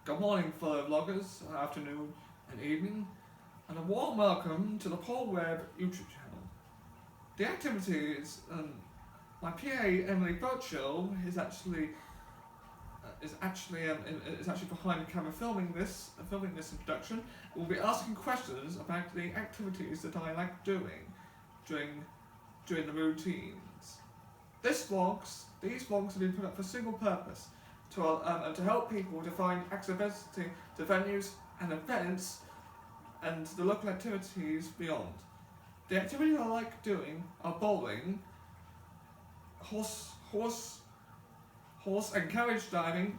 Good morning, fellow vloggers, afternoon and evening, and a warm welcome to the Paul Webb YouTube channel. The activities, my PA Emily Birchall is actually behind the camera filming this introduction. We'll be asking questions about the activities that I like doing during the routines. These vlogs have been put up for a single purpose. To help people to find accessibility to venues and events and the local activities beyond. The activities I like doing are bowling, horse and carriage driving.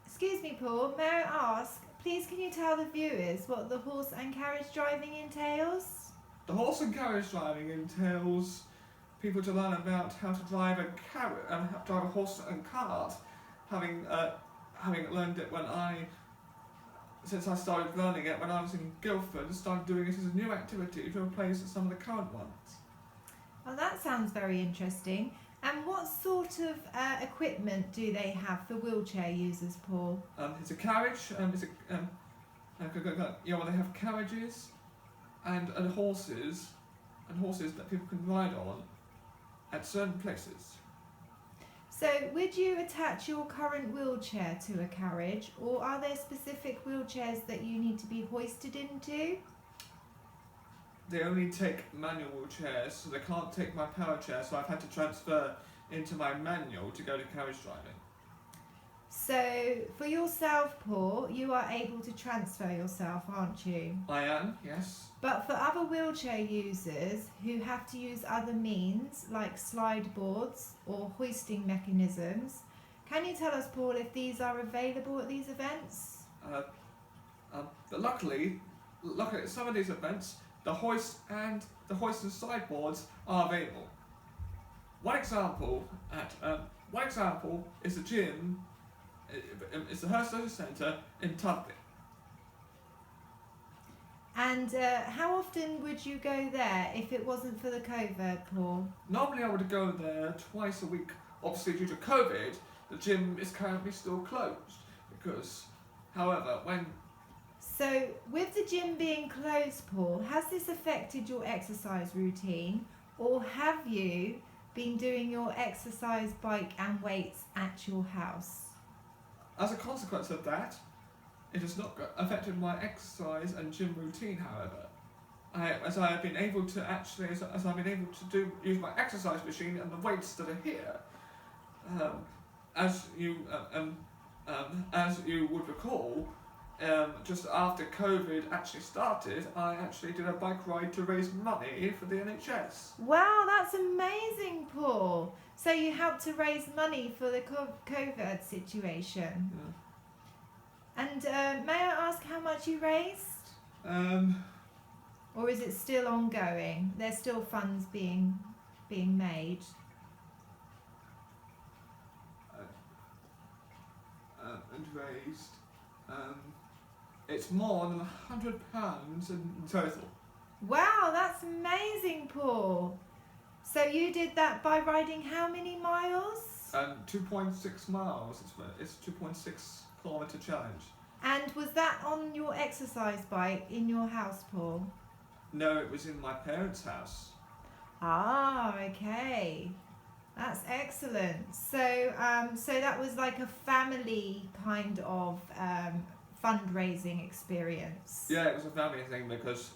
Excuse me, Paul, may I ask, please can you tell the viewers what the horse and carriage driving entails? The horse and carriage driving entails people to learn about how to drive a horse and cart. Having learned it since I started learning it when I was in Guildford, and started doing it as a new activity to replace some of the current ones. Well, that sounds very interesting. And what sort of equipment do they have for wheelchair users, Paul? It's a carriage. They have carriages and horses that people can ride on at certain places. So, would you attach your current wheelchair to a carriage, or are there specific wheelchairs that you need to be hoisted into? They only take manual wheelchairs, so they can't take my power chair, so I've had to transfer into my manual to go to carriage driving. So, for yourself, Paul, you are able to transfer yourself, aren't you? I am, yes. But for other wheelchair users who have to use other means, like slide boards or hoisting mechanisms, can you tell us, Paul, if these are available at these events? But luckily, at some of these events, the hoist and slide boards are available. One example is the gym. It's the Hurst Leisure Centre in Tubby. And how often would you go there if it wasn't for the COVID, Paul? Normally I would go there twice a week. Obviously due to COVID, the gym is currently still closed. So, with the gym being closed, Paul, has this affected your exercise routine, or have you been doing your exercise, bike and weights at your house? As a consequence of that, it has not affected my exercise and gym routine, however. As I've been able to use my exercise machine and the weights that are here. As you would recall, just after COVID actually started, I actually did a bike ride to raise money for the NHS. Wow, that's amazing, Paul. So you helped to raise money for the COVID situation. Yeah. And may I ask how much you raised? Or is it still ongoing? There's still funds being made? And raised. It's more than £100 in total. Wow, that's amazing, Paul. So you did that by riding how many miles? 2.6 miles. It's 2.6 kilometre challenge. And was that on your exercise bike in your house, Paul? No, it was in my parents' house. Ah, okay. That's excellent. So, so that was like a family kind of fundraising experience. Yeah, it was a family thing because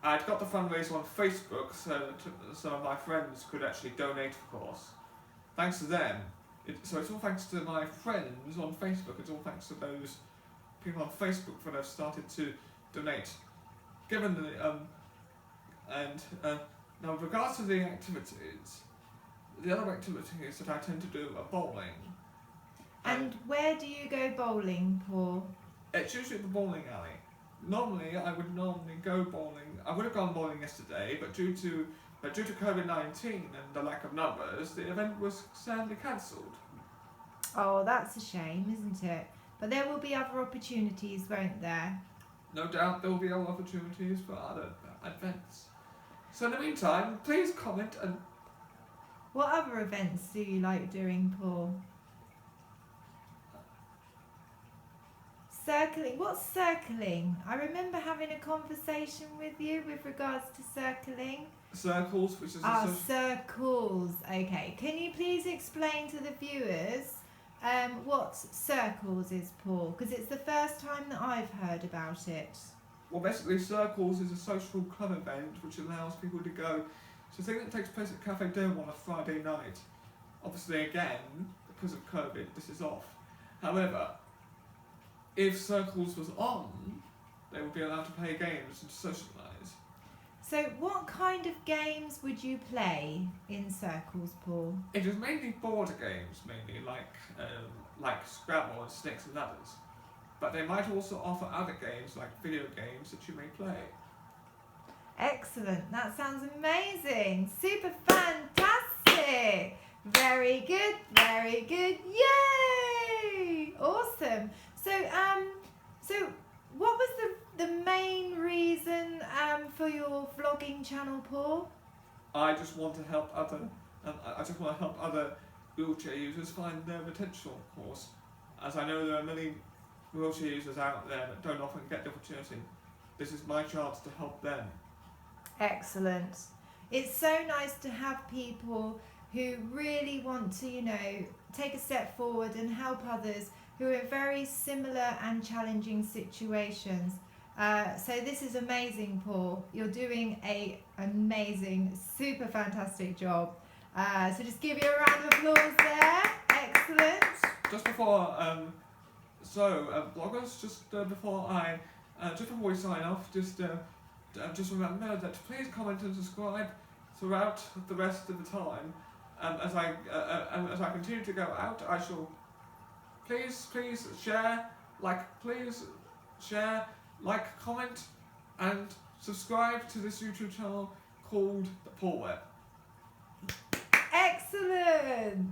I'd got the fundraiser on Facebook, so some of my friends could actually donate, of course. Thanks to them. So it's all thanks to my friends on Facebook. It's all thanks to those people on Facebook that have started to donate. Now, with regards to the activities, the other activities that I tend to do are bowling. And where do you go bowling, Paul? It's usually at the bowling alley. Normally, I would go bowling. I would have gone bowling yesterday, but due to COVID-19 and the lack of numbers, the event was sadly cancelled. Oh, that's a shame, isn't it? But there will be other opportunities, won't there? No doubt there will be other opportunities for other events. So in the meantime, please comment and... What other events do you like doing, Paul? circling. What's circling? I remember having a conversation with you with regards to circling. Circles, which is Circles. Okay. Can you please explain to the viewers what circles is, Paul? Because it's the first time that I've heard about it. well, basically, Circles is a social club event which allows people to go. It's a thing that takes place at Cafe Dome on a Friday night. Obviously, again, because of COVID, this is off. However, if Circles was on, they would be allowed to play games and socialise. So, what kind of games would you play in Circles, Paul? It is mainly board games, mainly like Scrabble and Snakes and Ladders. But they might also offer other games like video games that you may play. Excellent. That sounds amazing. Super fantastic. Very good. Very good. Yay! Awesome. So what was the main reason for your vlogging channel, Paul? I just want to help other wheelchair users find their potential, of course, as I know there are many wheelchair users out there that don't often get the opportunity. This is my chance to help them. Excellent. It's so nice to have people who really want to, take a step forward and help others who are in very similar and challenging situations. So this is amazing, Paul. You're doing an amazing, super fantastic job. So just give you a round of applause there. Excellent. Just before, bloggers, just before we sign off, just remember that please comment and subscribe throughout the rest of the time. As I continue to go out, I shall please share, comment, and subscribe to this YouTube channel called The Paul Web. Excellent.